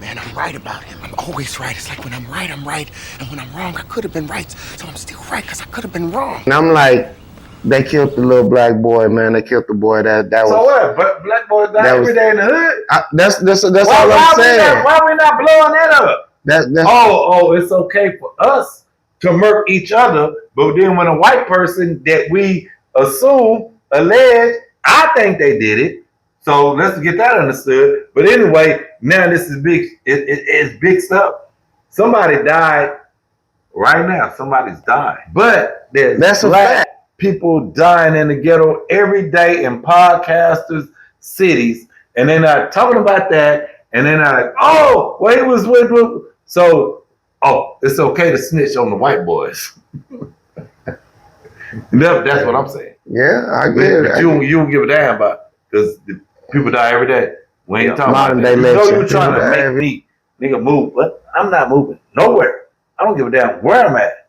man, I'm right about him. I'm always right. It's like when I'm right, I'm right. And when I'm wrong, I could have been right. So I'm still right because I could have been wrong. And I'm like, they killed the little black boy, man. They killed the boy that was. So what? But black boys die every day in the hood? That's all I'm saying. Why we not blowing that up? That's it's okay for us to murk each other, but then when a white person that we allege, I think they did it. So let's get that understood. But anyway, now this is big. It's big stuff. Somebody died right now. Somebody's dying. But that's black people dying in the ghetto every day in podcasters' cities. And they're not talking about that. And they're not like, oh, well, he was with. So, it's okay to snitch on the white boys. That's what I'm saying. Yeah, I get it. But you don't give a damn about, because people die every day. We ain't talking modern about day that. lecture. You trying to make me, nigga, move. But I'm not moving nowhere. I don't give a damn where I'm at.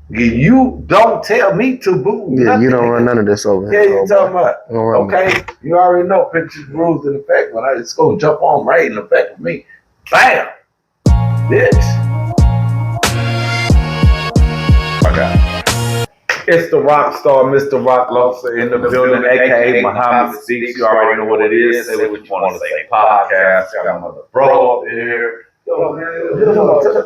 You don't tell me to move. Yeah, nothing, you don't nigga. run none of this over Yeah, here. you talking about. Okay, you already know pictures, rules, and effect. When I just go jump on right in effect with me. Bam! Bitch. Okay. It's the rock star, Mr. Rock Lobster in the building, aka Muhammad Speaks. You already know what it is. Say what you want to say. Podcast. Got another bro up here.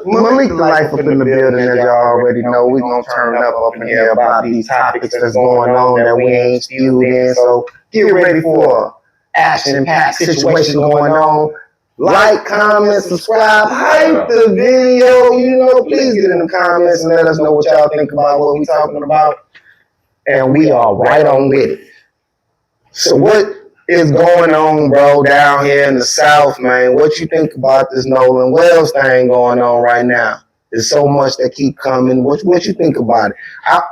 Malik the Life up in the building, as y'all already know. We're going to turn up in here about these topics that's going on that we ain't spewed in. So get ready for an action-packed situation going on. Like, comment, subscribe, hype the video. Please get in the comments and let us know what y'all think about what we're talking about. And we are right on with it. So what is going on, bro, down here in the South, man? What you think about this Nolan Wells thing going on right now? There's so much that keep coming. What you think about it? I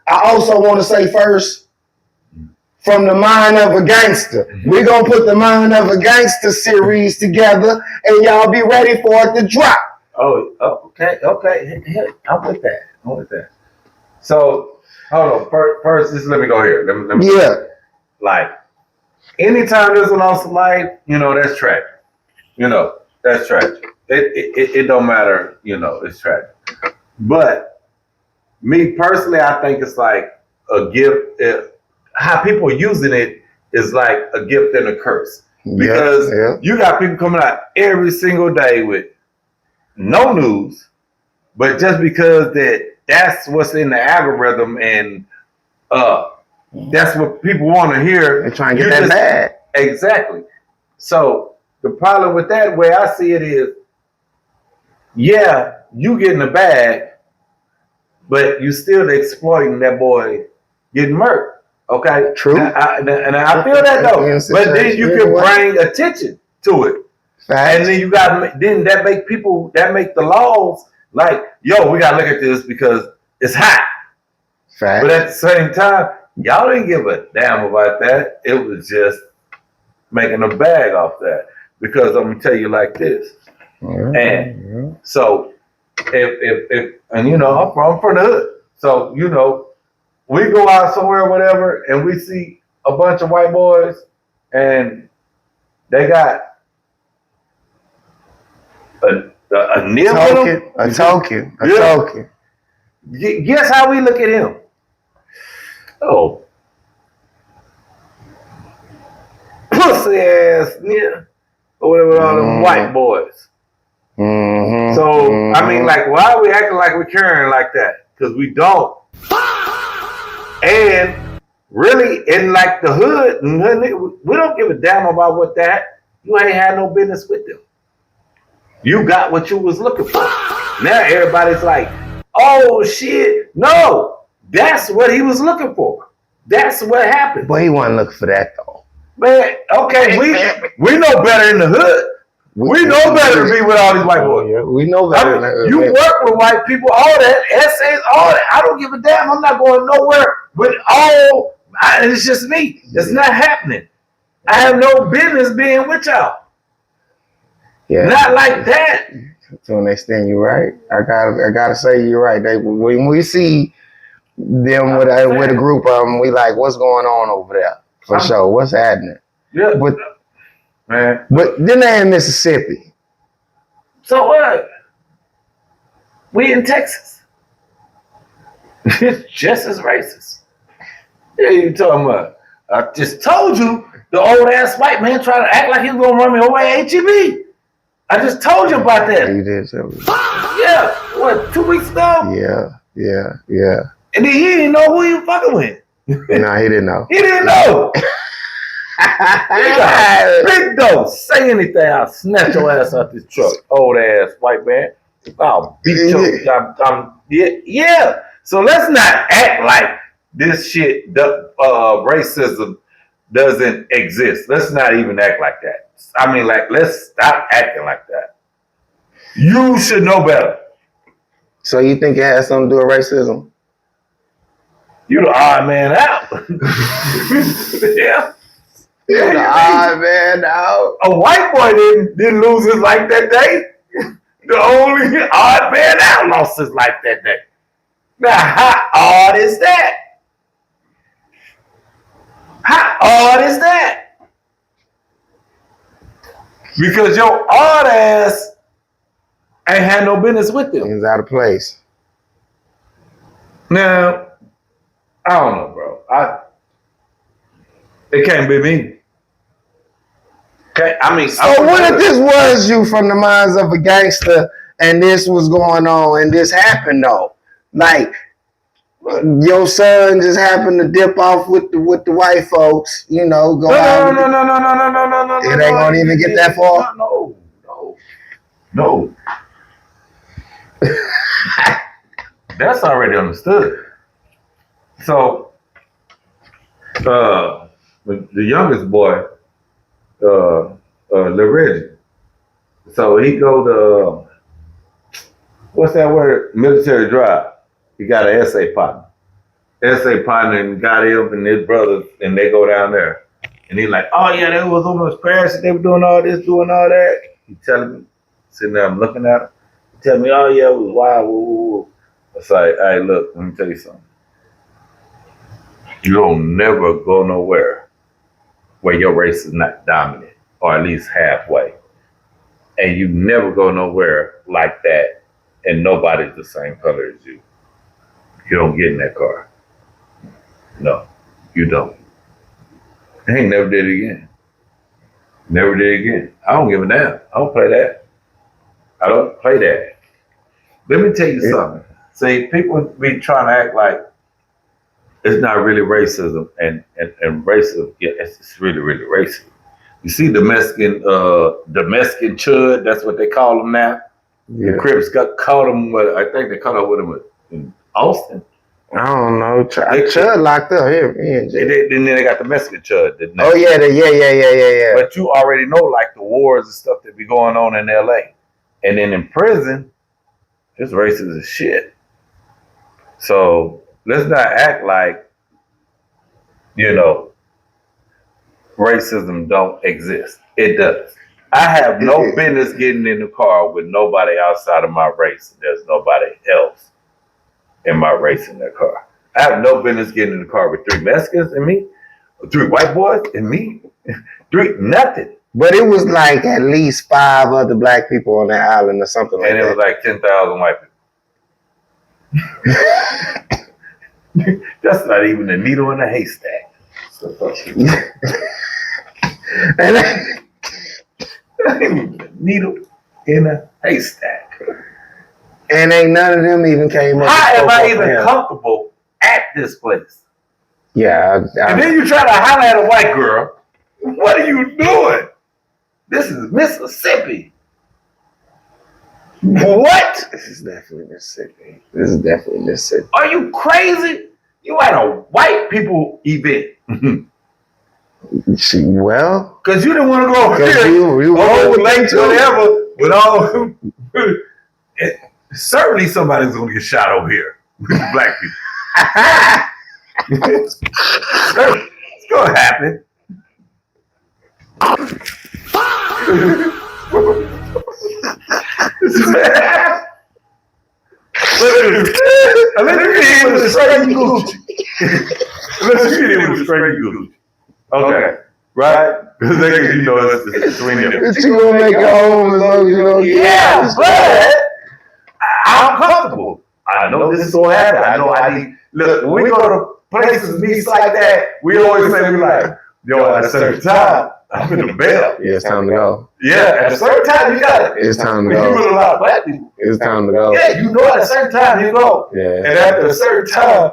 also want to say first, from the Mind of a Gangsta, we're going to put the Mind of a Gangsta series together, and y'all be ready for it to drop. Okay. I'm with that. So, hold on. First, just let me go here. Let me like, anytime there's a loss of life, that's tragic. That's tragic. It don't matter, it's tragic. But me personally, I think it's like a gift. How people are using it is like a gift and a curse. Because you got people coming out every single day with no news, but just because that's what's in the algorithm and that's what people want to hear. They're trying to get that bag. Exactly. So the problem with that, way I see it is, yeah, you getting the bag, but you still exploiting that boy getting murked. Okay? True. And I feel that though. But then you can bring attention to it. Facts. And then you got, then that make the laws like, yo, we got to look at this because it's hot. Facts. But at the same time, y'all didn't give a damn about that. It was just making a bag off that. Because I'm gonna tell you like this. So if and I'm from the hood. So we go out somewhere, whatever, and we see a bunch of white boys, and they got a nib with them. A token. Guess how we look at him? Oh, pussy ass nigga, or whatever, all them white boys. Mm-hmm. So I mean, like, why are we acting like we're caring like that? Because we don't. And really, in like the hood, we don't give a damn about what that. You ain't had no business with them. You got what you was looking for. Now everybody's like, oh shit. No, that's what he was looking for. That's what happened. But he wasn't looking for that though. Man, okay, we know better in the hood. We know better to be with all these white boys. Yeah, we know better. You work with white people, all that, essays, all that. I don't give a damn. I'm not going nowhere with all. It's just me. It's not happening. I have no business being with y'all. Yeah. Not like that. To an extent, you're right. I gotta say you're right. When we see them with a group of them, we like, what's going on over there? For sure. What's happening? Yeah. But then they're in Mississippi. So what? We in Texas. It's just as racist. Yeah, you talking about? I just told you the old ass white man trying to act like he was gonna run me over at HEB. I just told you about that. You did tell me. Yeah, what, 2 weeks ago? Yeah. And then he didn't know who he was fucking with. Nah, he didn't know. He didn't know. Big dog, say anything, I'll snatch your ass out this truck. Old ass white man. I'll beat your yeah. So let's not act like this shit, racism doesn't exist. Let's not even act like that. I mean, like, let's stop acting like that. You should know better. So you think it has something to do with racism? You the odd man out. Yeah. You're the odd man out. A white boy didn't lose his life that day. The only odd man out lost his life that day. Now, how odd is that? How odd is that? Because your odd ass ain't had no business with them. He's out of place. Now, I don't know, bro. It can't be me. Okay, I mean. So what if this was you from the Minds of a Gangsta and this was going on and this happened though? Like your son just happened to dip off with the white folks, you know, go out. No. It ain't gonna even get that far. No. That's already understood. So, the youngest boy, Lil Reggie. So he go to what's that word? Military Drive. He got an essay partner. And got him and his brothers, and they go down there. And he's like, oh yeah, they was on those crashes, they were doing all this, doing all that. He telling me, sitting there, I'm looking at him. He tell me, oh yeah, it was wild. Woo. It's like, hey, look, let me tell you something. You don't never go nowhere where your race is not dominant, or at least halfway. And you never go nowhere like that, and nobody's the same color as you. You don't get in that car. No, you don't. I ain't never did it again. Never did it again. I don't give a damn. I don't play that. I don't play that. Let me tell you something. See, people be trying to act like it's not really racism, and racism, yeah, it's really, really racist. You see the Mexican chud, that's what they call them now. Yeah. The Crips caught them, I think they caught up with them in Austin. I don't know. Chud locked up here. Then they got the Mexican chud. Oh yeah. But you already know, like, the wars and stuff that be going on in LA. And then in prison, it's racist as shit. So let's not act like, racism don't exist. It does. I have no business getting in the car with nobody outside of my race. There's nobody else in my race in that car. I have no business getting in the car with 3 Mexicans and me, 3 white boys and me, 3 nothing. But it was like at least 5 other black people on that island or something like that. And it was like 10,000 white people. That's not even a needle in a haystack. Needle in a haystack. And ain't none of them even came up. How am I even comfortable at this place? Yeah. And then you try to holler at a white girl. What are you doing? This is Mississippi. What? This is definitely Mississippi. Are you crazy? You at a white people event. Well, because you didn't want to go over here. You over late whatever. With all, certainly somebody's gonna get shot over here with the black people. It's gonna happen. Let's get it with a straight Gucci. Okay. right? Because it's between them. You gonna make it home as long as you don't Yeah, but I'm comfortable. I know this is gonna happen. I know I need. Look, when we go to places, meets like that, we always say we like, yo, at a certain time, I'm in the bell. Yeah, it's time to go. Yeah, at a certain time, you got it. It's time to You go. with a lot of black people. It's time to go. Yeah, you know at a certain time you go. Yeah. And after a certain time,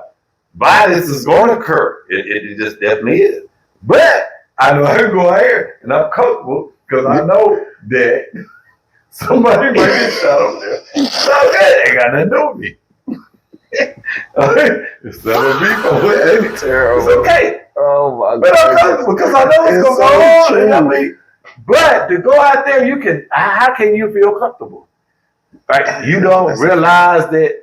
violence is going to occur. It just definitely is. But I know I can go out here and I'm comfortable because I know that somebody might get shot up there. So that ain't got nothing to do with me. It's not me. It's okay. Oh my But I'm God. comfortable because I know what's It's going on. so You know true. what I mean? But to go out there, you can. How can you feel comfortable? Like you don't realize that.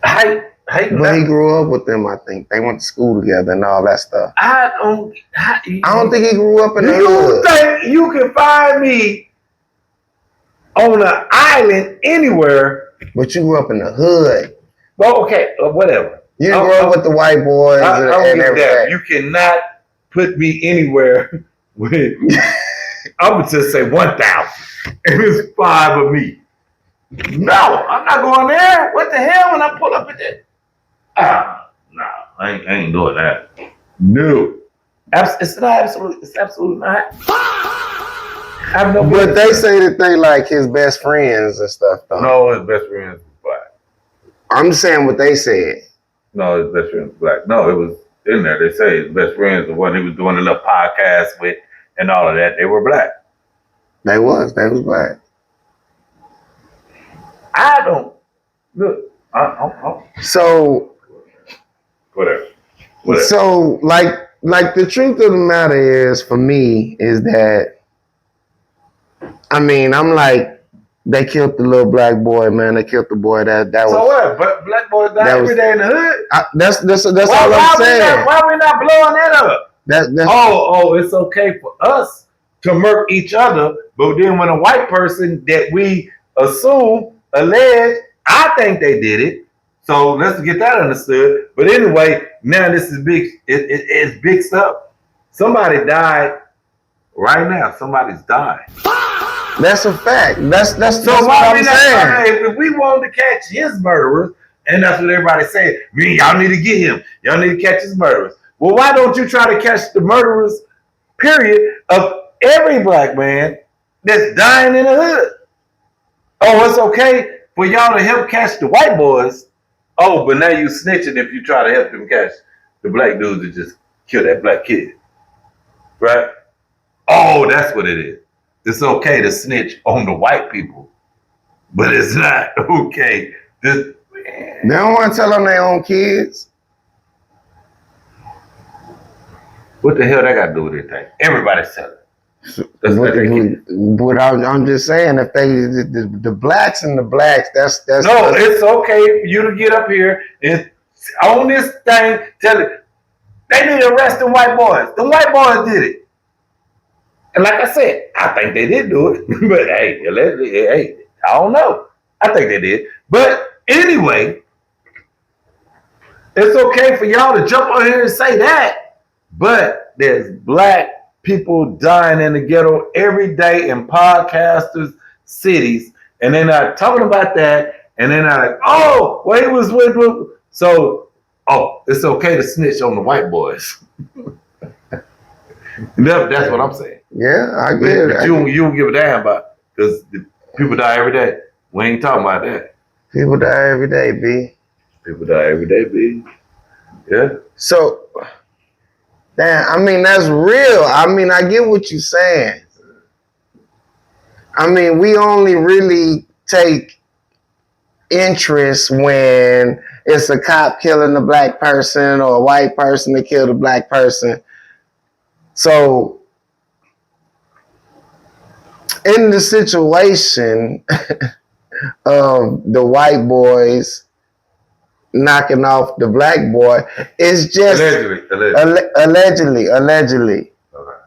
But he grew up with them, I think. They went to school together and all that stuff. I don't think he grew up in the you hood. think you can find me on an island anywhere? But you grew up in the hood. Well, okay, whatever. You didn't grow up with the white boys I don't and get that. everything. You cannot put me anywhere with. I would just say 1,000, and it's 5 of me. No, I'm not going there. What the hell? When I pull up at that? No, I ain't doing that. No, it's not absolute. It's absolutely not. I have no. But they say that they like his best friends and stuff, though. No, his best friend is black. I'm just saying what they said. No, his best friend is black. No, it was in there. They say his best friend is the one he was doing a little podcast with and all of that. They were black. They was black. I don't look. So Whatever. So like the truth of the matter is, for me, is that I mean, I'm like, they killed the little black boy, man. They killed the boy that was. So what? But black boys die every day in the hood. That's all I'm saying. Why we not blowing that up? That's It's okay for us to murk each other, but then when a white person that we assume, allege, I think they did it. So let's get that understood. But anyway, now this is big. It's big stuff. Somebody died right now. Somebody's dying. That's a fact. That's So what why I'm we saying. not? If we wanted to catch his murderers, and that's what everybody said, y'all need to get him. Y'all need to catch his murderers. Well, why don't you try to catch the murderers, period, of every black man that's dying in the hood? Oh, it's okay for y'all to help catch the white boys. Oh, but now you snitching if you try to help them catch the black dudes that just kill that black kid. Right? Oh, that's what it is. It's okay to snitch on the white people, but it's not okay. They don't want to tell on their own kids. What the hell that got to do with anything? Everybody's telling. But I'm just saying, if they the blacks and the blacks, that's no. It's okay for you to get up here and on this thing. Tell it they need to arrest the white boys. The white boys did it, and like I said, I think they did do it. But hey, allegedly, hey, I don't know. I think they did. But anyway, it's okay for y'all to jump on here and say that. But there's black people dying in the ghetto every day in podcasters' cities, and they're not talking about that, and they're not like, oh, well, he was with, so, oh, it's okay to snitch on the white boys. That's what I'm saying. Yeah, I get it. But you don't give a damn about, because people die every day. We ain't talking about that. People die every day, B. People die every day, B. Yeah. So, damn, I mean, that's real. I mean, I get what you're saying. I mean, we only really take interest when it's a cop killing a black person or a white person that killed a black person. So, in the situation of the white boys knocking off the black boy, it's just allegedly. Okay.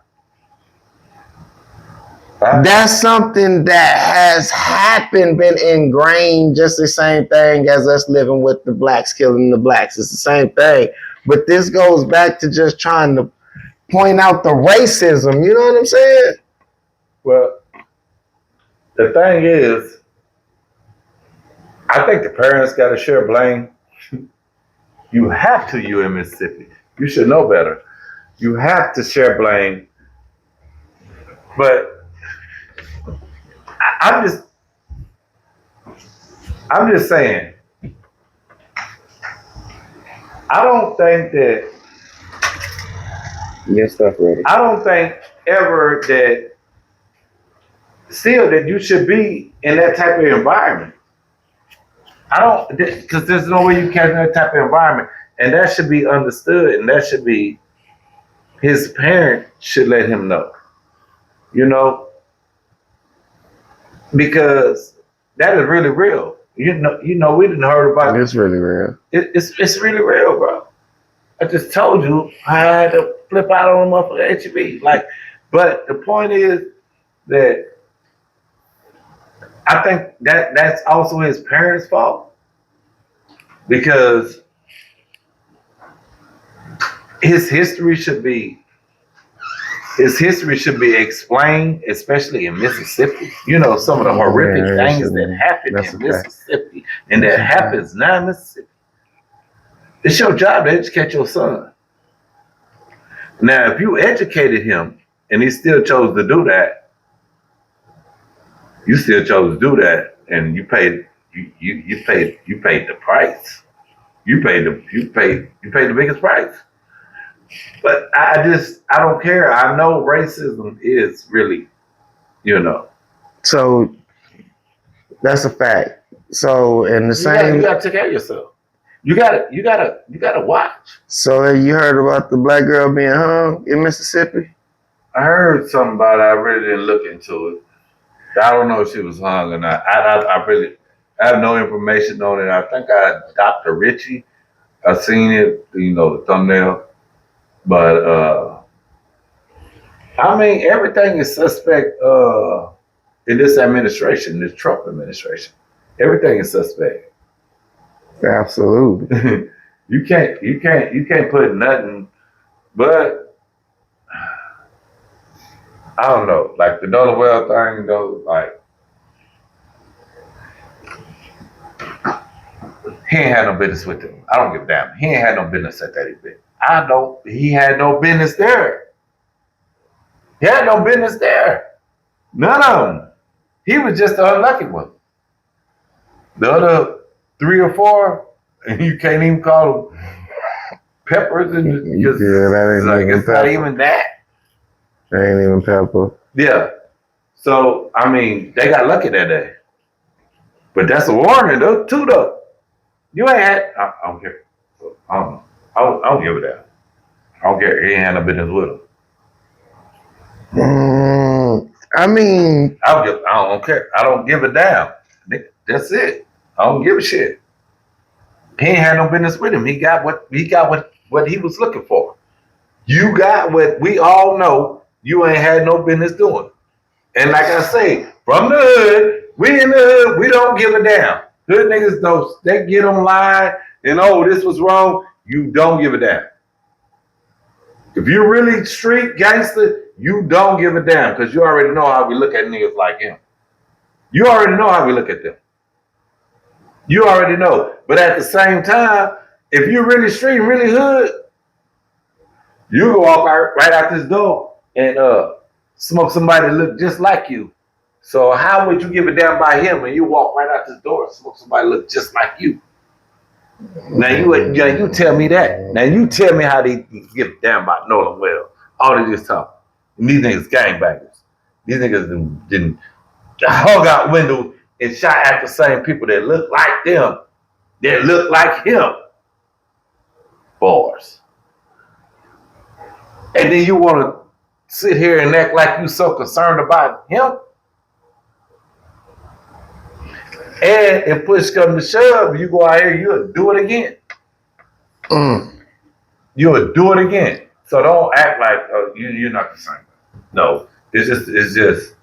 That's something that has happened, been ingrained, just the same thing as us living with the blacks killing the blacks. It's the same thing. But this goes back to just trying to point out the racism. You know what I'm saying? Well, the thing is, I think the parents got to share blame. You have to, you in Mississippi. You should know better. You have to share blame. But I'm just saying, I don't think that, Get stuff ready. I don't think ever that, still that you should be in that type of environment. I don't, because there's no way you can in that type of environment. And that should be understood, and that should be, his parent should let him know, you know, because that is really real. You know, we didn't heard about it. It's really real. It's really real, bro. I just told you I had to flip out on them up for HEB. Like, but the point is that I think that's also his parents' fault, because his history should be explained, especially in Mississippi. You know, some of the horrific things that happen in Mississippi and that happens now in Mississippi. It's your job to educate your son. Now, if you educated him and he still chose to do that, you still chose to do that, and you paid the price. You paid the biggest price. But I don't care. I know racism is really, you know. So that's a fact. So in the same, you gotta take care of yourself. You gotta watch. So you heard about the black girl being hung in Mississippi? I heard something about it. I really didn't look into it. I don't know if she was hung or not. I have no information on it. I think Dr. Richie, I seen it, you know, the thumbnail. But I mean, everything is suspect in this administration, this Trump administration. Everything is suspect. Absolutely. You can't put nothing, but I don't know, like the Nolan Wells thing though, like he ain't had no business with them. I don't give a damn. He ain't had no business at that event. He had no business there. He had no business there. None of them. He was just the unlucky one. The other 3 or 4, and you can't even call them peppers, and that ain't it's not even that. That ain't even pepper. Yeah. So I mean, they got lucky that day. But that's a warning though, too though. You ain't had. I don't care. I don't know. I don't give a damn. I don't care. He ain't had no business with him. I mean, I don't care. I don't give a damn. That's it. I don't give a shit. He ain't had no business with him. He got what he was looking for. You got what we all know you ain't had no business doing. And like I say, from the hood, we in the hood, we don't give a damn. Hood niggas don't, they get online and this was wrong. You don't give a damn. If you're really street gangster, you don't give a damn, because you already know how we look at niggas like him. You already know how we look at them. You already know. But at the same time, if you're really street and really hood, you can walk right out this door and smoke somebody that look just like you. So how would you give a damn about him and you walk right out this door and smoke somebody that look just like you? Now you tell me that. Now you tell me how they give a damn about Nolan Wells. All they just talk. And these niggas gangbangers. These niggas didn't hung out windows and shot at the same people that look like them, that look like him. Bars. And then you want to sit here and act like you so concerned about him? And if push comes to shove, you go out here, you'll do it again. You'll do it again. So don't act like you're not concerned. No, it's just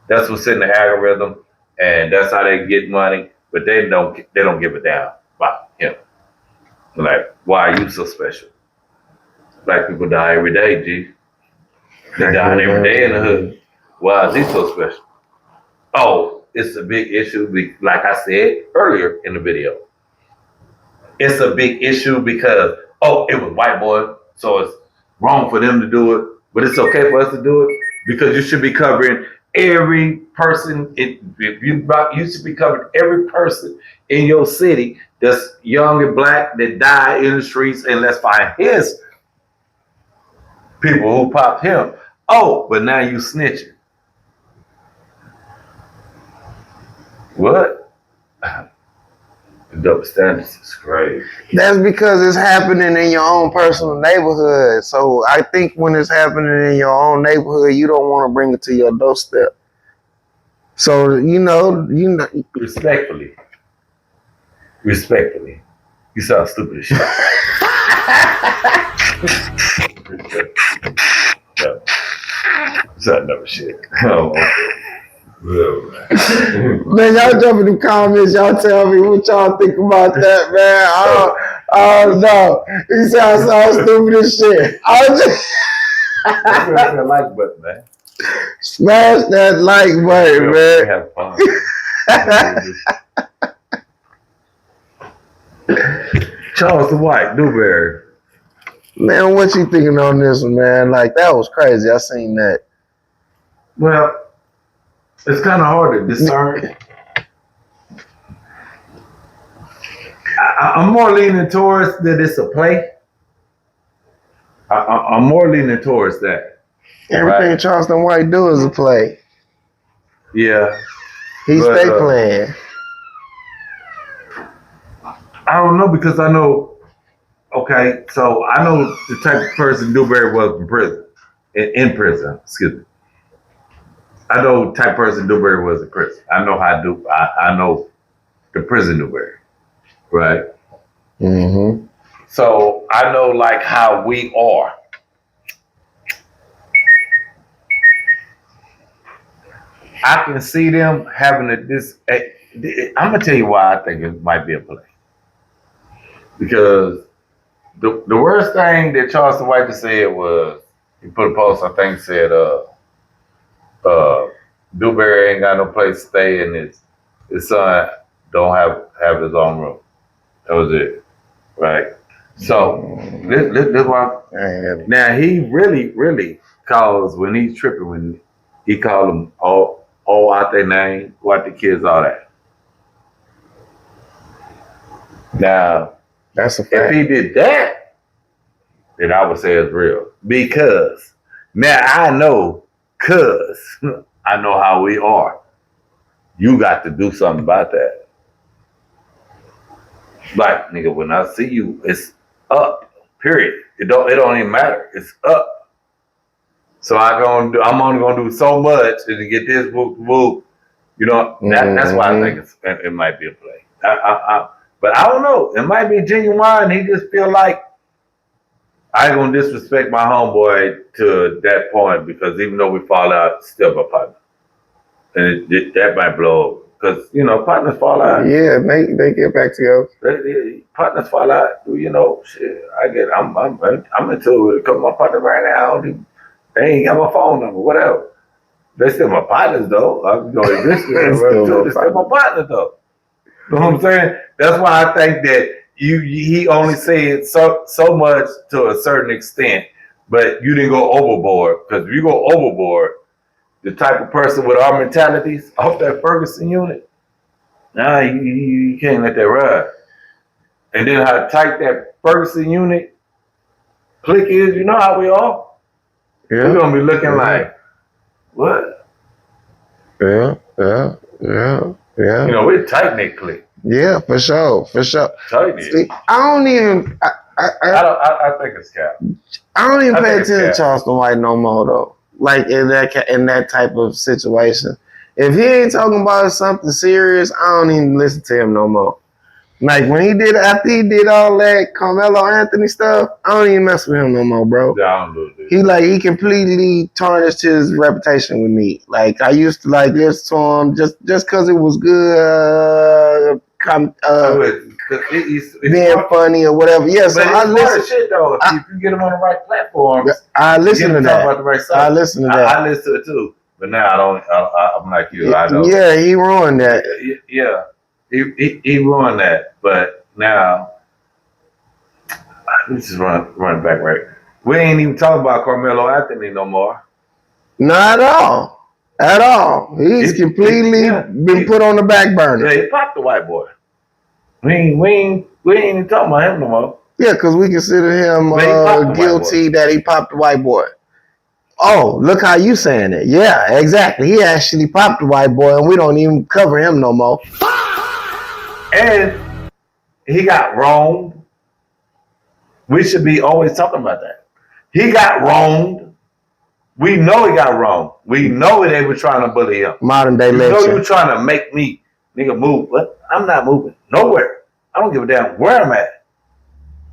that's what's in the algorithm, and that's how they get money. But they don't give a damn about him. Like, why are you so special? Black people die every day, G. They dying every day in the hood. Why is he so special? Oh, it's a big issue. Like I said earlier in the video, it's a big issue because it was white boy, so it's wrong for them to do it, but it's okay for us to do it because you should be covering every person. You should be covering every person in your city that's young and black that die in the streets, and let's find his people who popped him. Oh, but now you snitching. What? The double standards is crazy. That's because it's happening in your own personal neighborhood. So I think when it's happening in your own neighborhood, you don't want to bring it to your doorstep. So you know. Respectfully, you sound stupid as shit. No. It's not never shit. Oh, man, y'all jump in the comments. Y'all tell me what y'all think about that, man. I don't know. He sounds so stupid as shit. That's that like button, man. Smash that like button, man. Have fun. Charleston White, Dewberry. Man, what you thinking on this one, man? Like, that was crazy. I seen that. Well, it's kind of hard to discern. I'm more leaning towards that it's a play. I'm more leaning towards that. Everything right. Charleston White do is a play. Yeah. He stay playing. I don't know because I know, okay, so I know the type of person Dewberry was in prison. In prison, excuse me. I know the type of person Dewberry was in prison. I know I know the prison Dewberry, right? Mm-hmm. So I know like how we are. I can see them having I'm gonna tell you why I think it might be a play. Because the worst thing that Charleston White said was, he put a post, I think said, Dewberry ain't got no place to stay and his son don't have his own room. That was it. Right? So this why now he really calls when he's tripping, when he called them all out their name, what the kids, all that. Now that's a fact. If he did that, then I would say it's real. Because now I know how we are. You got to do something about that. Like, nigga, when I see you, it's up. Period. It don't even matter. It's up. So I'm only gonna do so much to get this whoop. You know, that's why I think it might be a play. But I don't know. It might be genuine. He just feel like I ain't gonna disrespect my homeboy to that point because even though we fall out, it's still my partner. And that might blow up. Because, partners fall out. Yeah, they get back together. Partners fall out. Shit. I'm into it. Because my partner right now, they ain't got my phone number, whatever. They still my partners though. I'm going to They're still my partners though. You know what I'm saying? That's why I think that he only said so much to a certain extent, but you didn't go overboard. Because if you go overboard, the type of person with our mentalities off that Ferguson unit, you can't let that ride. And then how tight that Ferguson unit clique is, you know how we are. Yeah. We're gonna be looking like, what? Yeah. We're tight knit clique. Yeah, for sure. Tight knit. See, I think it's cap. I don't even pay attention to Charleston White no more though. Like in that type of situation, if he ain't talking about something serious, I don't even listen to him no more. Like after he did all that Carmelo Anthony stuff, I don't even mess with him no more, bro. Yeah, I don't do it. He completely tarnished his reputation with me. Like I used to listen to him just because it was good being funny or whatever. Yeah, so I listen. Shit though. If you get him on the right platforms, I listen to that. About the right I listen to that. I listen to it too. But now I don't. I'm like you. I don't. Yeah, he ruined that. Yeah, he ruined that. But now, let me just run back right. We ain't even talking about Carmelo Anthony no more. Not at all. At all. He's completely been put on the back burner. Yeah, he popped the white boy. We ain't even talking about him no more. Yeah, because we consider him guilty that he popped the white boy. Oh, look how you saying it. Yeah, exactly. He actually popped the white boy, and we don't even cover him no more. And he got wronged. We should be always talking about that. He got wronged. We know he got wronged. We know they were trying to bully him. Modern day legend. legend. You know you trying to make me, nigga, move. But I'm not moving. Nowhere. I don't give a damn where I'm at.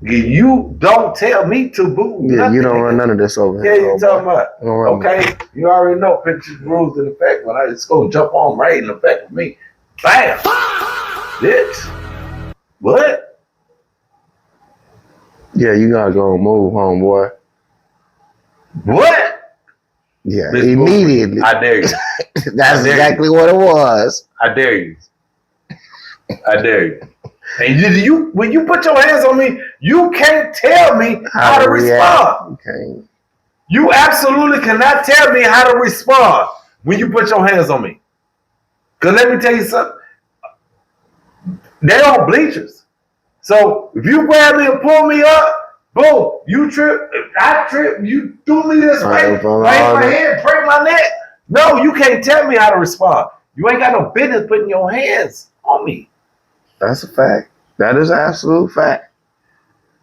You don't tell me to move. Yeah, nothing, you don't nigga. run none of this over here. Yeah, you talking about. Okay, you already know pictures, rules, and effect. When I just go jump on right in effect with me. Bam! Bitch. What? Yeah, you gotta go move, homeboy. What? Yeah, immediately. I dare you. That's exactly what it was. I dare you. I dare you. And you, when you put your hands on me, you can't tell me how to respond. Okay. You absolutely cannot tell me how to respond when you put your hands on me. Because let me tell you something. They're on bleachers. So if you grab me and pull me up, boom, you trip, I trip, you do me this way, break my head, break my neck. No, you can't tell me how to respond. You ain't got no business putting your hands on me. That's a fact. That is an absolute fact.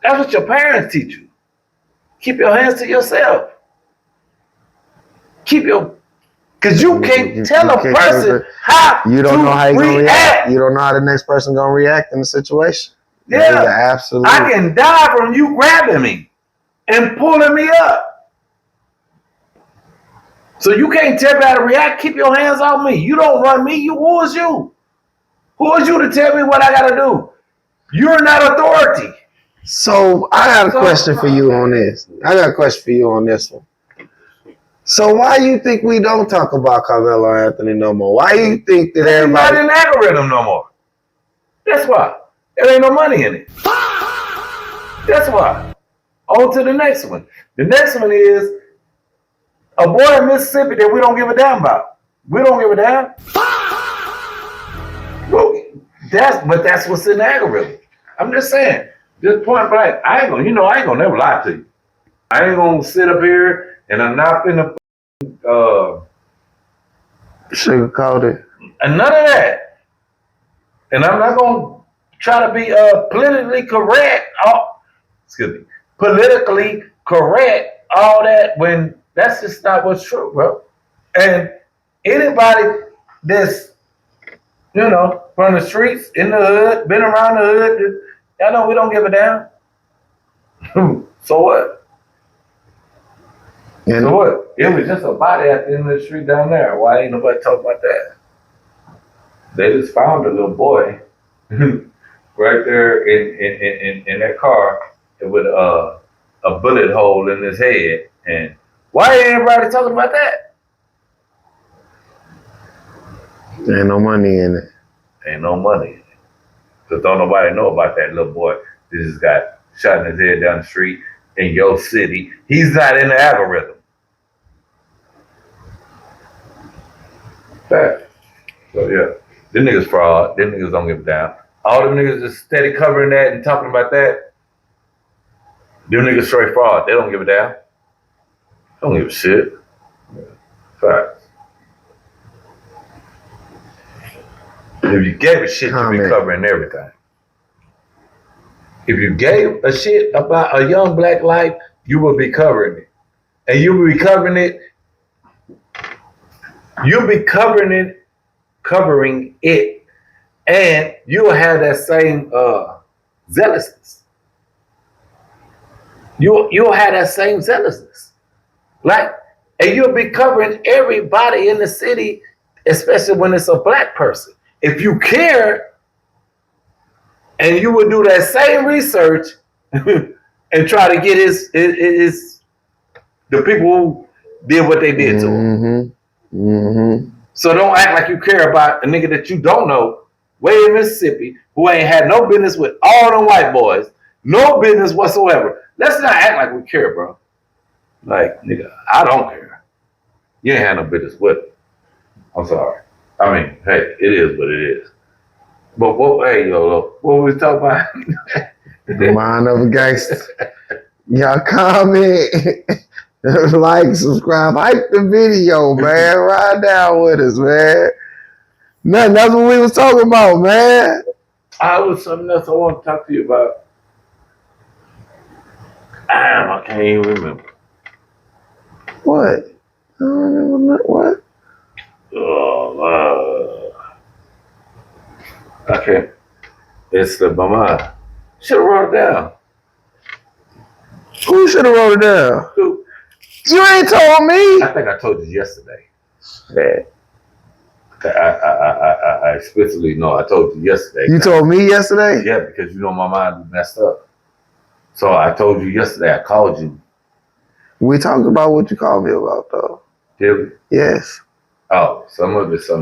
That's what your parents teach you. Keep your hands to yourself. Because you can't tell a person how you don't know how you're gonna react. You don't know how the next person gonna react in the situation. Yeah, absolutely. I can die from you grabbing me and pulling me up. So you can't tell me how to react. Keep your hands off me. You don't run me. Who is you? Who is you to tell me what I gotta do? You're not authority. So I got a question for you on this. One. So why you think we don't talk about Carmelo Anthony no more? Why you think that everybody not in the algorithm no more? That's why. There ain't no money in it. That's why. On to the next one. The next one is a boy in Mississippi that we don't give a damn about. We don't give a damn. Well, that's what's in the algorithm. I'm just saying. Just point blank. I ain't gonna never lie to you. I ain't gonna sit up here and I'm not finna sugarcoat it. And none of that. And I'm not gonna try to be politically correct. Politically correct. All that when that's just not what's true, bro. And anybody that's from the streets in the hood, been around the hood, y'all know we don't give a damn. So what? So what? It was just a body at the end of the street down there. Why ain't nobody talking about that? They just found a little boy right there in that car with a bullet hole in his head. And why ain't everybody talking about that? There ain't no money in it. Ain't no money in it. Because don't nobody know about that little boy that just got shot in his head down the street in your city. He's not in the algorithm. Fact. So yeah, them niggas fraud. Them niggas don't give a damn. All them niggas just steady covering that and talking about that. Them niggas straight fraud. They don't give a damn. Don't give a shit. Fact. If you gave a shit, you'd be covering everything. If you gave a shit about a young black life, you will be covering it. And you will be covering it. You'll be covering it, and you'll have that same zealousness. You'll have that same zealousness. And you'll be covering everybody in the city, especially when it's a black person. If you care, and you would do that same research and try to get his the people who did what they did to him. So don't act like you care about a nigga that you don't know, way in Mississippi, who ain't had no business with all them white boys, no business whatsoever. Let's not act like we care, bro. Like, nigga, I don't care. You ain't had no business with it. I'm sorry. I mean, hey, it is what it is. But hey, YOLO, what we talking about? Mind of a Gangsta. Y'all comment, like, subscribe, hype the video, man. Ride down with us, man. Nothing. That's what we was talking about, man. I was something else I want to talk to you about. Damn, I can't even remember. What? I don't remember what? Oh, okay. It's the mama. Should have wrote it down. Who should have wrote it down? Who? You ain't told me. I think I told you yesterday. Yeah. I explicitly know I told you yesterday. You told me yesterday? Yeah, because you know my mind was messed up. So I told you yesterday. I called you. We talked about what you called me about, though. Did we? Yes. Oh, some of it. I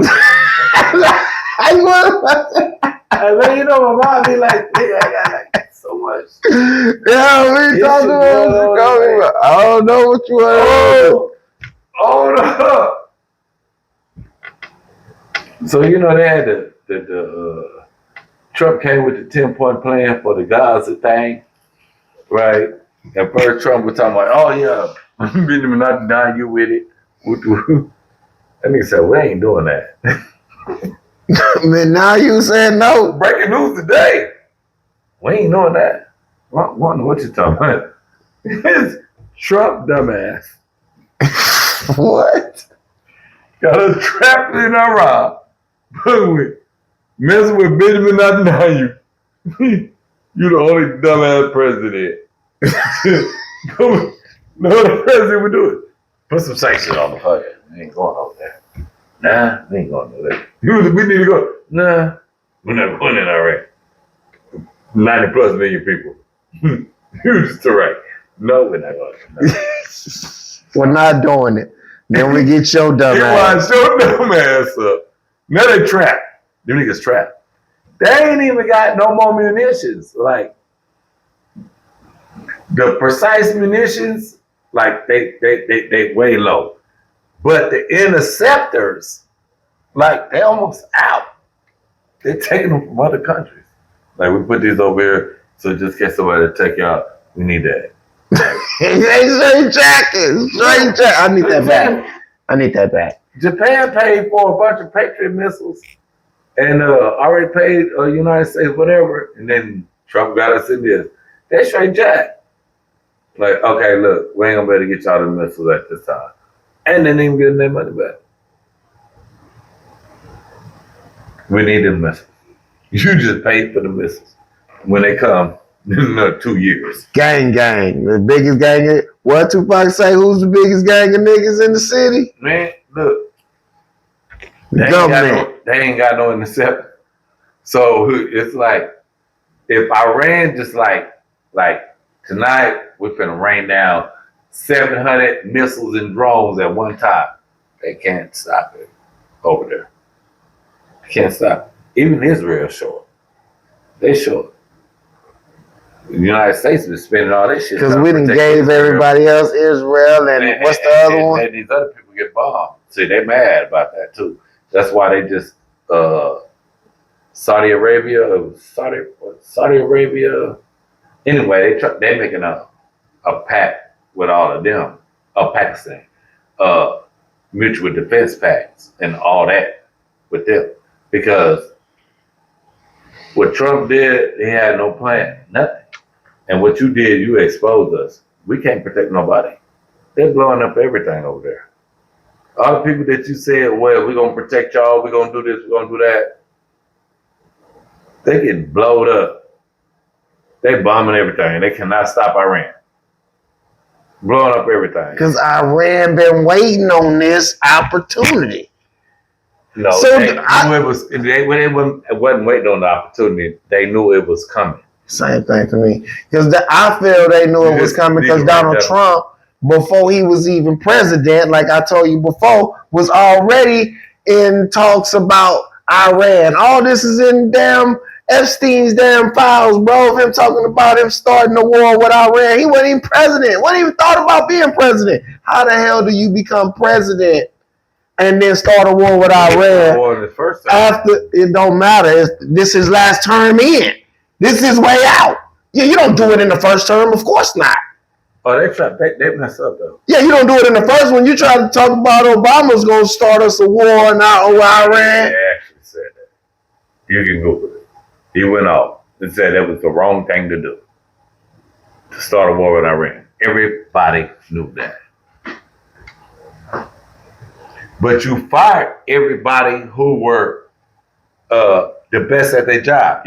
mean, you know, my mind be like, nigga, I got like so much. Yeah, we talked about what you called me about. I don't know what you heard. Oh no. So you know they had the Trump came with the 10-point plan for the Gaza thing, right? And first Trump was talking about, oh yeah, I'm not denying you with it. That nigga said, we ain't doing that. Man, now you saying no. Breaking news today. We ain't doing that. What you talking about? It's Trump dumbass. What? Got us trapped in Iraq. Messing with Benjamin Netanyahu. You the only dumbass president. No other president would do it. Put some sanctions on the fuck. We ain't going over there. Nah, we ain't going over there. We need to go. Nah, we're not going in Iraq. 90 plus million people. You're just right. No, we're not going. No. We're not doing it. Then we get your dumb ass. Your dumb ass up. Now they trapped. Them niggas trapped. They ain't even got no more munitions. Like the precise munitions, like they way low. But the interceptors, like they almost out. They're taking them from other countries. Like we put these over here, so just in case somebody to take you out, we need that. Straight jacket. I need that back. I need that back. Japan paid for a bunch of Patriot missiles and already paid United States whatever, and then Trump got us in this. They straight jack. Like, okay, look, we ain't gonna be able to get y'all the missiles at this time. And then even getting their money back. We need them missiles. You just paid for the missiles. When they come, in another 2 years. Gang. The biggest gang. What Tupac say? Who's the biggest gang of niggas in the city? Man, look. Government. They ain't got no intercept. So it's like, if Iran just like tonight, we're finna rain down 700 missiles and drones at one time. They can't stop it over there. Can't stop it. Even Israel short. They short. The United States been spending all this shit. Because we done gave everybody else Israel and what's the other one? And these other people get bombed. See, they mad about that too. That's why they just Saudi Arabia. Anyway, they making a pact with all of them, Pakistan, mutual defense pacts and all that with them, because what Trump did, he had no plan, nothing. And what you did, you exposed us. We can't protect nobody. They're blowing up everything over there. All the people that you said, well, we're going to protect y'all, we're going to do this, we're going to do that, they get blowed up. They bombing everything. They cannot stop Iran. Blowing up everything. Because Iran been waiting on this opportunity. No, So they knew it was. Wasn't waiting on the opportunity. They knew it was coming. Same thing to me. Because I feel they knew it was coming because Donald Trump, before he was even president, like I told you before, was already in talks about Iran. All this is in damn Epstein's damn files, bro. Of him talking about him starting a war with Iran. He wasn't even president. Wasn't even thought about being president. How the hell do you become president and then start a war with Iran? After it don't matter. This is last term in. This is way out. Yeah, you don't do it in the first term, of course not. Oh, they messed up though. Yeah, you don't do it in the first one. You try to talk about Obama's gonna start us a war now over Iran. They actually said that. You can Google it. He went off and said that was the wrong thing to do. To start a war with Iran. Everybody knew that. But you fired everybody who were the best at their job.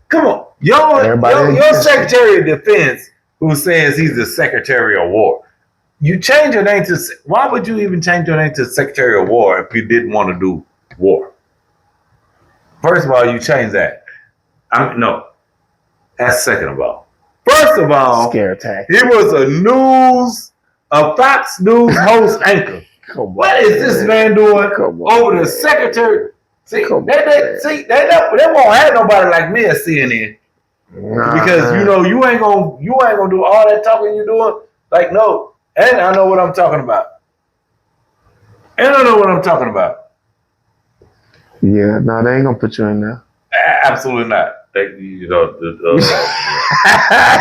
Come on. Your Secretary of Defense who says he's the Secretary of War. You change your name to, why would you even change your name to Secretary of War if you didn't want to do war? First of all, you change that. No. That's second of all. First of all, scare attack. He was a Fox News host anchor. What is this man doing over the Secretary? See, they won't have nobody like me at CNN. Because you ain't gonna do all that talking you doing. Like, no. And I know what I'm talking about. Yeah, no, they ain't gonna put you in there. Absolutely not. But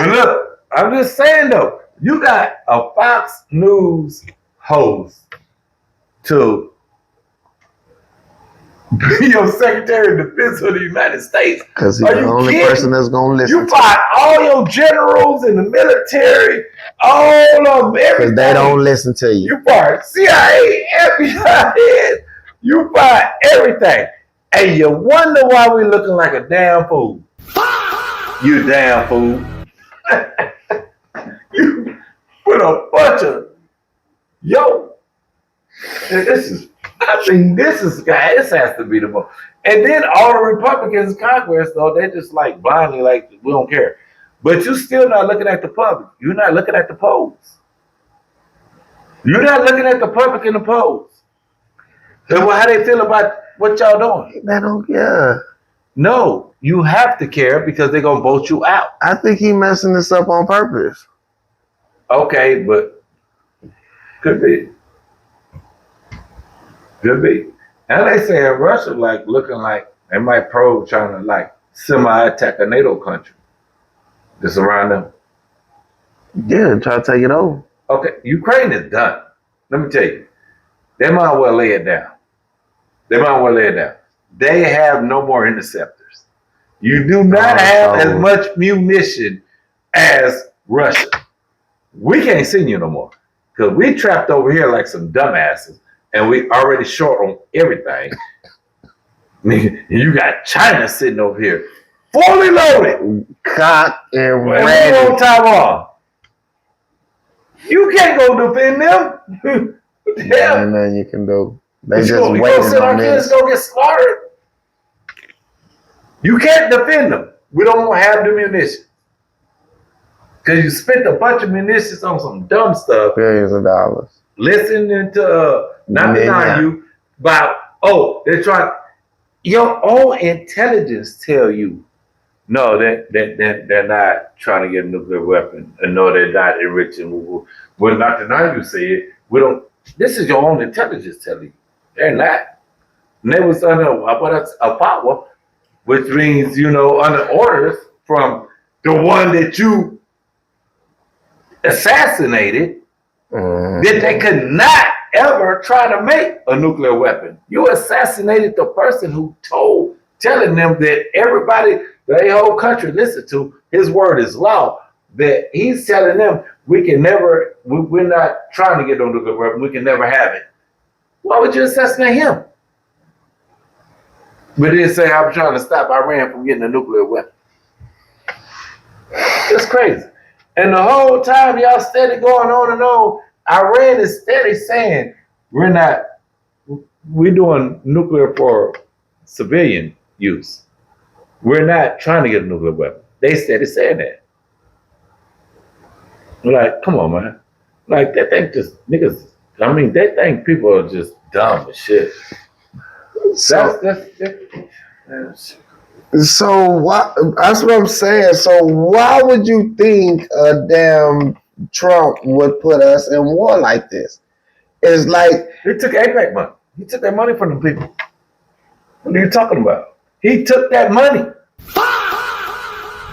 look, I'm just saying though, you got a Fox News host to be your Secretary of Defense of the United States. Because he's the only person that's going to listen. You fired all your generals in the military, all of everything. Because they don't listen to you. You fired CIA, FBI heads. You fired everything. And you wonder why we looking like a damn fool. You damn fool. You put a bunch of, this has to be the most. And then all the Republicans in Congress, though, they just like blindly, like, we don't care. But you're still not looking at the public. You're not looking at the polls. You're not looking at the public in the polls. And how they feel about what y'all doing. They don't care. No, you have to care because they're going to vote you out. I think he messing this up on purpose. Okay, but could be. Could be. And they say in Russia, like, looking like they might probe trying to, like, semi-attack a NATO country. Just around them. Yeah, try to take it over. Okay, Ukraine is done. Let me tell you. They might well lay it down. They have no more interceptors. You do not have as much munition as Russia. We can't send you no more. Because we trapped over here like some dumbasses. And we already short on everything. You got China sitting over here, fully loaded, cocked and ready on Taiwan. You can't go defend them. Yeah, nothing you can do. They just waiting on this. Kids go get slaughtered. You can't defend them. We don't have the munitions. Because you spent a bunch of munitions on some dumb stuff. Billions of dollars. Listening to not denying you about, they're trying. Your own intelligence tell you, no, they're not trying to get a nuclear weapon, and no, they're not enriching. We're not denying you say it. We don't. This is your own intelligence telling you they're not. And they was under a power, which means under orders from the one that you assassinated. That they could not ever try to make a nuclear weapon. You assassinated the person who telling them that everybody, the whole country listened to, his word is law, that he's telling them we're not trying to get a nuclear weapon, we can never have it. Why would you assassinate him? But then say, I'm trying to stop Iran from getting a nuclear weapon. It's crazy. And the whole time y'all steady going on and on, Iran is steady saying, we're not we're doing nuclear for civilian use. We're not trying to get a nuclear weapon. They said it's saying that. We're like, come on, man. Like, they think just niggas, I mean, they think people are just dumb as shit. So, That's so why? That's what I'm saying. So why would you think a damn Trump would put us in war like this? It's like he took APEC money. He took that money from the people. What are you talking about? He took that money.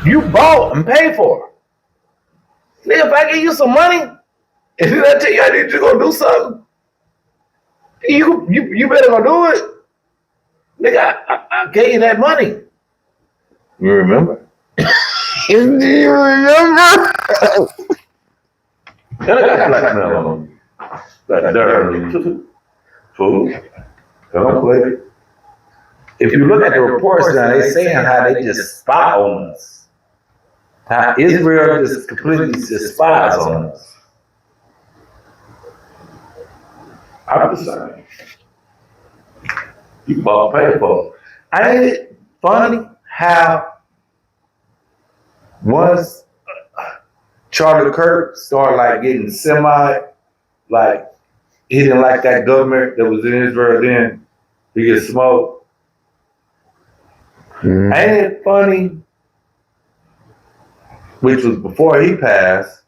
You bought and paid for it. Nigga, if I give you some money, and then I tell you I need you to go do something, you better go do it. Nigga, I gave you that money. You remember? do you remember? And I got blackmail on you. That dirty too. Fool. Don't play it. If you look at the reports now, they saying how they just spy on us. How Israel just completely just spies on us. I'm just saying. You bought pay for it. Ain't it funny how once Charlie Kirk started like getting like he didn't like that government that was in Israel then, he get smoked. Mm-hmm. Ain't it funny? Which was before he passed,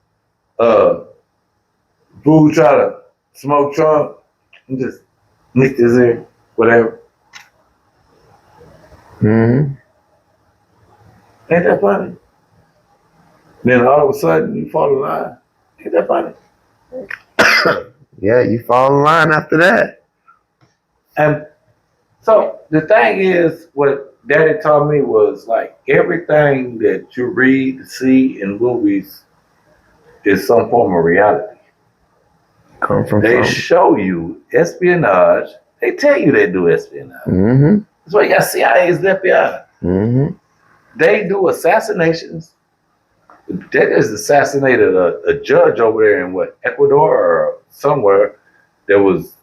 Boo tried to smoke Trump and just nicked his ear, whatever. Mm-hmm. Ain't that funny? Then all of a sudden you fall in line. Ain't that funny? Yeah, you fall in line after that. And so the thing is, what Daddy taught me was like everything that you read, see in movies is some form of reality. Come from They something. show you espionage. They tell you they do espionage. Mm-hmm. That's why you got CIA's FBI. Mm-hmm. They do assassinations. They just assassinated a judge over there in what, Ecuador or somewhere that was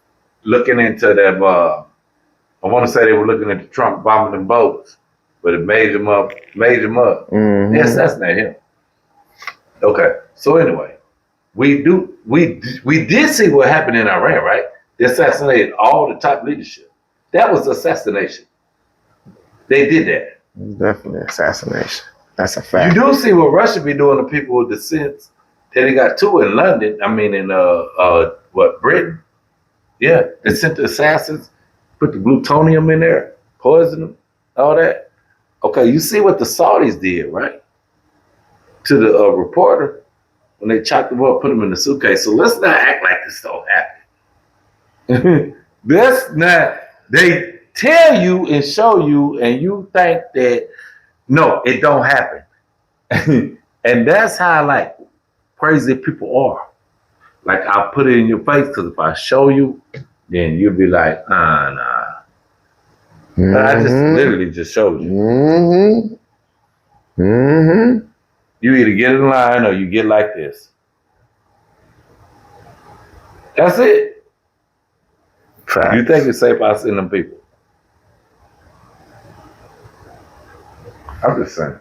looking into them. I want to say they were looking into Trump bombing them boats, but it made him up. Mm-hmm. They assassinated him. Okay, so anyway, we did see what happened in Iran, right? They assassinated all the top leadership. That was assassination. They did that. Definitely assassination. That's a fact. You do see what Russia be doing to people with dissents. They got two in London. I mean, in Britain? Yeah, they sent the assassins, put the plutonium in there, poison them, all that. Okay, you see what the Saudis did, right? To the reporter when they chopped him up, put him in the suitcase. So let's not act like this don't happen. That's not. They tell you and show you, and you think that no, it don't happen. And that's how like crazy people are. Like I'll put it in your face because if I show you, then you'll be like, nah. Mm-hmm. I just literally just showed you. Mm-hmm. Mm-hmm. You either get in line or you get like this. That's it. Fact. You think it's safe out sending them people? I'm just saying.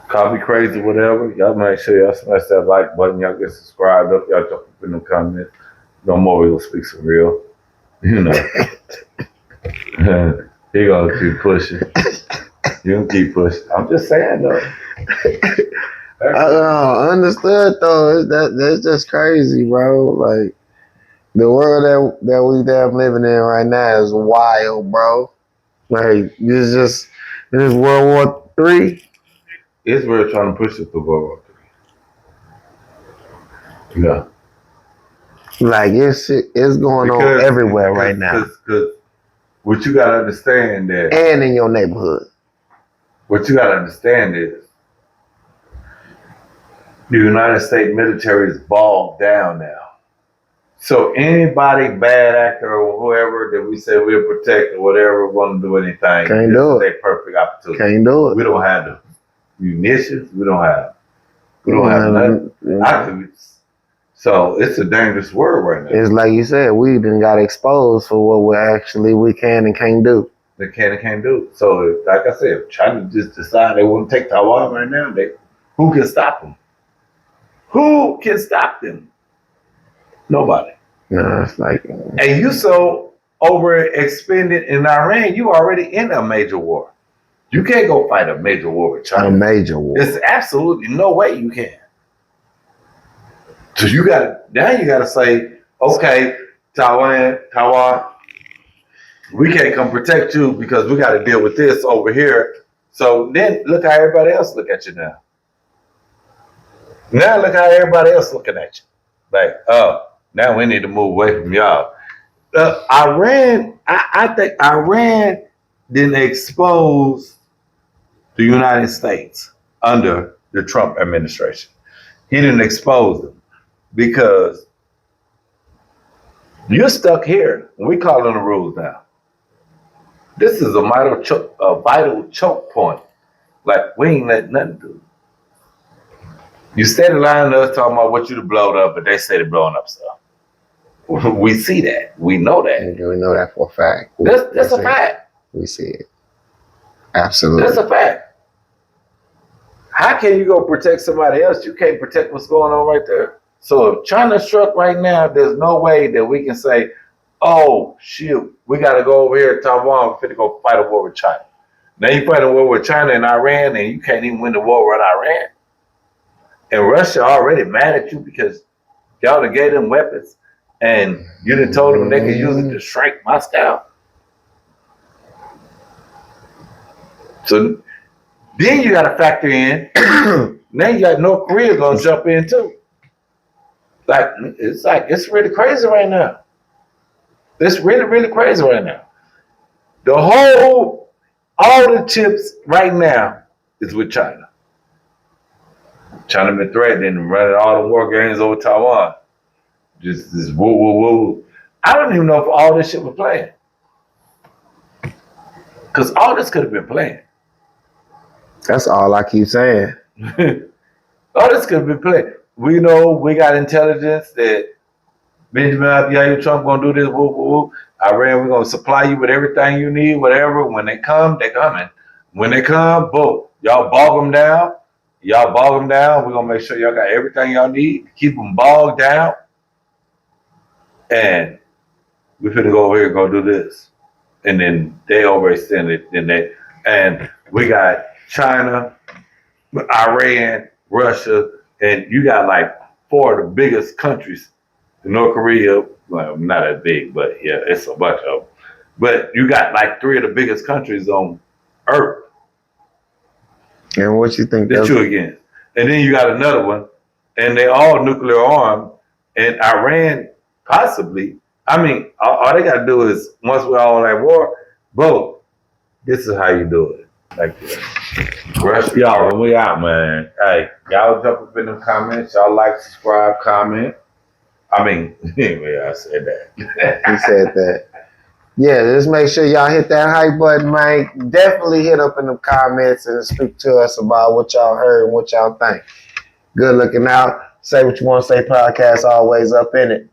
Call me crazy, whatever. Y'all make sure y'all smash that like button. Y'all get subscribed up. Y'all jump up in the comments. No more, we'll speak some real. You know. He gonna keep pushing. You gonna keep pushing. I'm just saying though. Understood though. That's just crazy, bro. Like the world that we damn living in right now is wild, bro. Like this World War III. Israel trying to push it through World War III. Yeah. Like it's going on everywhere right now. Because what you gotta understand that, and in your neighborhood. What you gotta understand is the United States military is bogged down now. So anybody, bad actor or whoever that we say we'll protect or whatever, want to do anything, Can't do it. This is a perfect opportunity. Can't do it. We don't have the munitions. We don't have nothing. So So it's a dangerous word right now. It's like you said, we done got exposed for what we can and can't do. They can and can't do. So, like I said, if China just decide they want to take Taiwan right now, who can stop them? Who can stop them? Nobody. No, it's like, And you so overexpended in Iran, you already in a major war. You can't go fight a major war with China. a major war. There's absolutely no way you can. So you gotta say, okay, Taiwan, we can't come protect you because we gotta deal with this over here. So then look how everybody else look at you now. Now look how everybody else looking at you. Like, oh, now we need to move away from y'all. Iran, I think Iran didn't expose the United States under the Trump administration. He didn't expose them because you're stuck here. We call on the rules now. This is a vital choke point. Like, we ain't letting nothing do. You steady lying to us talking about what you to blow up, but they steady blowing up stuff. We see that. We know that. We know that for a fact. That's a fact. We see it. Absolutely. That's a fact. How can you go protect somebody else? You can't protect what's going on right there. So if China struck right now, there's no way that we can say, oh, shoot, we got to go over here to Taiwan. We're finna go fight a war with China. Now you fight a war with China and Iran, and you can't even win the war with Iran. And Russia already mad at you because y'all done gave them weapons, and you done told them they could use it to strike Moscow. So then you got to factor in, now you got North Korea going to jump in too. It's really crazy right now. It's really, really crazy right now. All the chips right now is with China. China been threatening and running all the war games over Taiwan. Just this woo, woo, woo. I don't even know if all this shit was playing. Because all this could have been playing. That's all I keep saying. All this could have been playing. We know we got intelligence that Benjamin Trump gonna do this, woo, woo, woo. Iran, we're gonna supply you with everything you need, whatever. When they come, they coming. When they come, boom, y'all bog them down. We're gonna make sure y'all got everything y'all need. Keep them bogged down. And we're finna go over here and go do this. And then they overextend it. And we got China, Iran, Russia, and you got like 4 of the biggest countries. North Korea, well, not as big, but yeah, it's a bunch of them. But you got like 3 of the biggest countries on Earth. And what you think? That you against. And then you got another one, and they all nuclear armed, and Iran possibly. I mean, all they got to do is, once we're all at war, bro, this is how you do it. Like this. Russia, y'all, when we out, man. Hey, y'all jump up in the comments. Y'all like, subscribe, comment. I mean, anyway, I said that. He said that. Yeah, just make sure y'all hit that hype button, man. Definitely hit up in the comments and speak to us about what y'all heard and what y'all think. Good looking out. Say what you want to say podcast, always up in it.